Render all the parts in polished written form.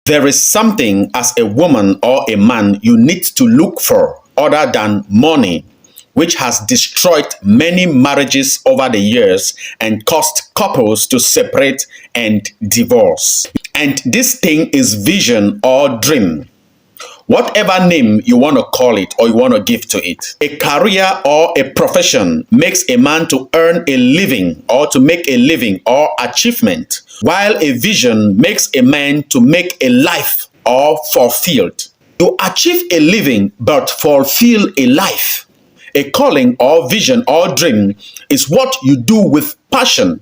There is something as a woman or a man you need to look for other than money, which has destroyed many marriages over the years and caused couples to separate and divorce. And this thing is vision or dream. Whatever name you want to call it or you want to give to it. A career or a profession makes a man to earn a living or to make a living or achievement, while a vision makes a man to make a life or fulfilled. You achieve a living but fulfill a life. A calling or vision or dream is what you do with passion,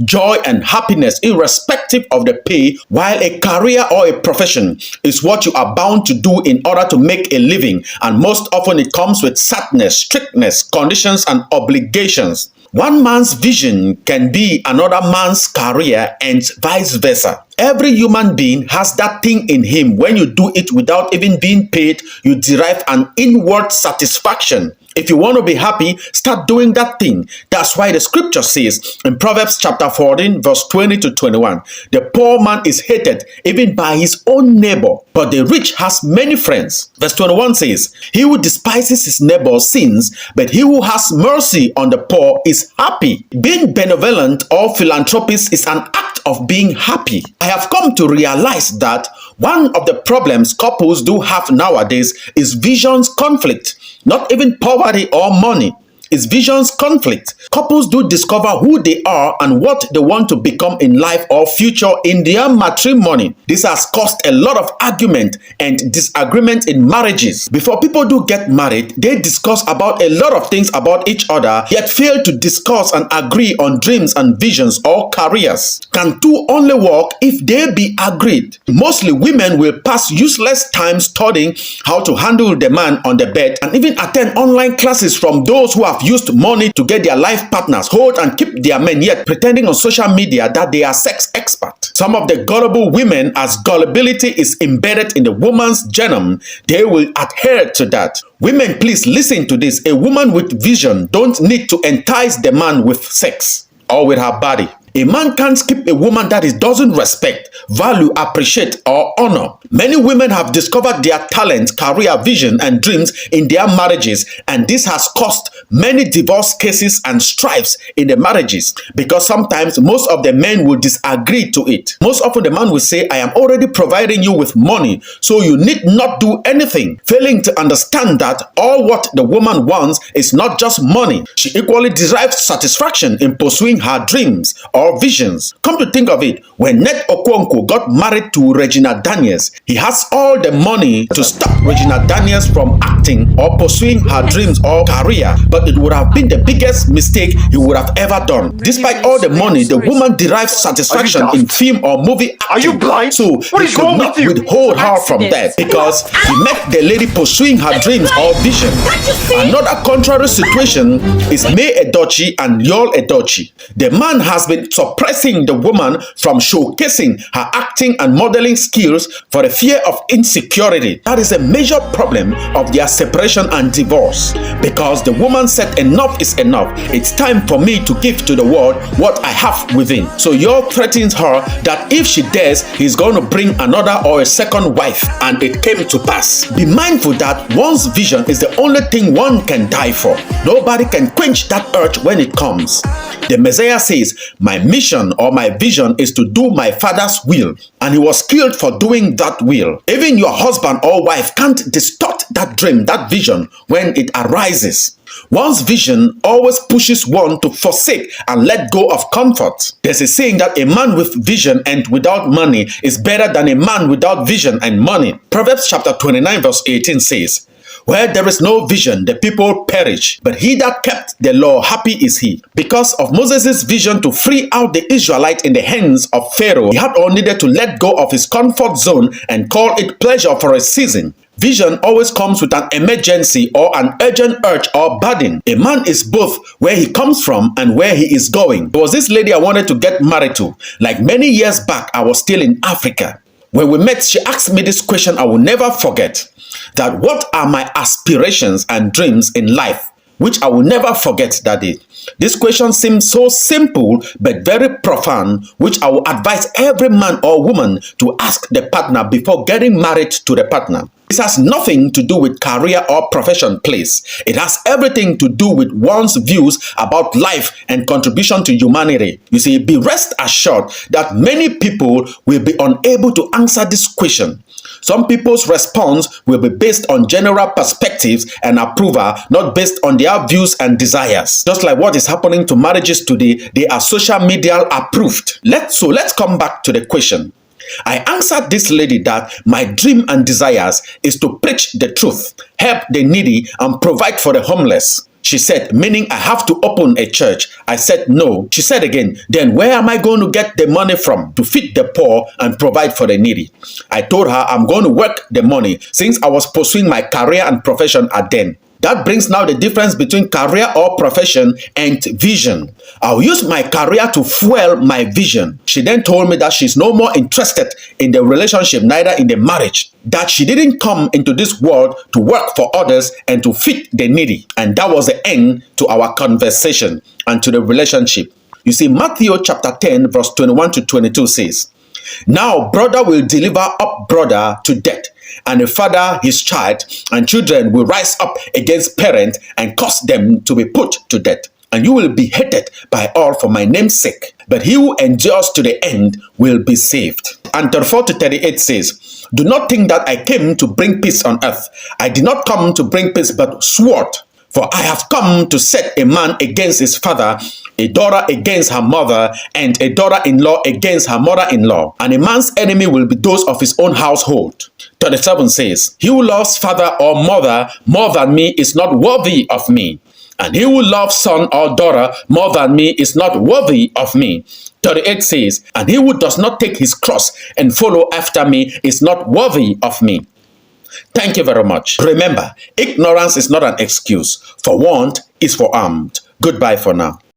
joy and happiness irrespective of the pay, while a career or a profession is what you are bound to do in order to make a living, and most often it comes with sadness, strictness, conditions and obligations. One man's vision can be another man's career and vice versa. Every human being has that thing in him. When you do it without even being paid, you derive an inward satisfaction. If you want to be happy, start doing that thing. That's why the scripture says in Proverbs chapter 14, verse 20 to 21, the poor man is hated even by his own neighbor, but the rich has many friends. Verse 21 says, he who despises his neighbor sins, but he who has mercy on the poor is happy. Being benevolent or philanthropist is an act of being happy. I have come to realize that one of the problems couples do have nowadays is visions conflict. Not even poverty or money. It's visions conflict. Couples do discover who they are and what they want to become in life or future in their matrimony. This has caused a lot of argument and disagreement in marriages. Before people do get married, they discuss about a lot of things about each other, yet fail to discuss and agree on dreams and visions or careers. Can two only work if they be agreed? Mostly women will pass useless time studying how to handle the man on the bed and even attend online classes from those who have used money to get their life partners, hold and keep their men, yet pretending on social media that they are sex expert. Some of the gullible women, as gullibility is embedded in the woman's genome, they will adhere to that. Women, please listen to this. A woman with vision don't need to entice the man with sex or with her body. A man can't skip a woman that he doesn't respect, value, appreciate, or honor. Many women have discovered their talent, career, vision, and dreams in their marriages, and this has caused many divorce cases and strifes in the marriages, because sometimes most of the men will disagree to it. Most often the man will say, I am already providing you with money, so you need not do anything, failing to understand that all what the woman wants is not just money. She equally derives satisfaction in pursuing her dreams or visions. Come to think of it, when Ned Okonkwo got married to Regina Daniels, he has all the money to stop Regina Daniels from acting or pursuing her dreams or career, but it would have been the biggest mistake he would have ever done. Despite all the money, the woman derives satisfaction in film or movie acting. Are you blind? So he could not withhold her from that because he met the lady pursuing her dreams or vision. Another contrary situation is May Edochie and Yul Edochie. The man has been suppressing the woman from showcasing her acting and modeling skills for the fear of insecurity. That is a major problem of their separation and divorce, because the woman said enough is enough. It's time for me to give to the world what I have within. So Yul threatens her that if she dares, he's going to bring another or a second wife, and it came to pass. Be mindful that one's vision is the only thing one can die for. Nobody can quench that urge when it comes. The Messiah says, my mission or my vision is to do my Father's will, and he was killed for doing that will. Even your husband or wife can't distort that dream, that vision when it arises. One's vision always pushes one to forsake and let go of comfort. There's a saying that a man with vision and without money is better than a man without vision and money. Proverbs chapter 29 verse 18 says, where there is no vision, the people perish, but he that kept the law, happy is he. Because of Moses' vision to free out the Israelites in the hands of Pharaoh, he had only needed to let go of his comfort zone and call it pleasure for a season. Vision always comes with an emergency or an urgent urge or burden. A man is both where he comes from and where he is going. There was this lady I wanted to get married to. Like many years back, I was still in Africa. When we met, she asked me this question I will never forget. That what are my aspirations and dreams in life? which I will never forget that day. This question seems so simple but very profound, which I will advise every man or woman to ask the partner before getting married to the partner. This has nothing to do with career or profession, please. It has everything to do with one's views about life and contribution to humanity. You see, be rest assured that many people will be unable to answer this question. Some people's response will be based on general perspectives and approval, not based on their views and desires. Just like what is happening to marriages today, they are social media approved. Let's come back to the question. I answered this lady that my dream and desires is to preach the truth, help the needy, and provide for the homeless. She said, meaning I have to open a church. I said, no. She said again, then where am I going to get the money from to feed the poor and provide for the needy? I told her I'm going to work the money since I was pursuing my career and profession at then. That brings now the difference between career or profession and vision. I'll use my career to fuel my vision. She then told me that she's no more interested in the relationship, neither in the marriage. That she didn't come into this world to work for others and to feed the needy. And that was the end to our conversation and to the relationship. You see, Matthew chapter 10 verse 21 to 22 says, now brother will deliver up brother to death, and a father his child, and children will rise up against parents and cause them to be put to death. And you will be hated by all for my name's sake, but he who endures to the end will be saved. And 34 to 38 says, do not think that I came to bring peace on earth. I did not come to bring peace, but sword. For I have come to set a man against his father, a daughter against her mother, and a daughter-in-law against her mother-in-law. And a man's enemy will be those of his own household. 37 says, he who loves father or mother more than me is not worthy of me. And he who loves son or daughter more than me is not worthy of me. 38 says, and he who does not take his cross and follow after me is not worthy of me. Thank you very much. Remember, ignorance is not an excuse. For want is for armed. Goodbye for now.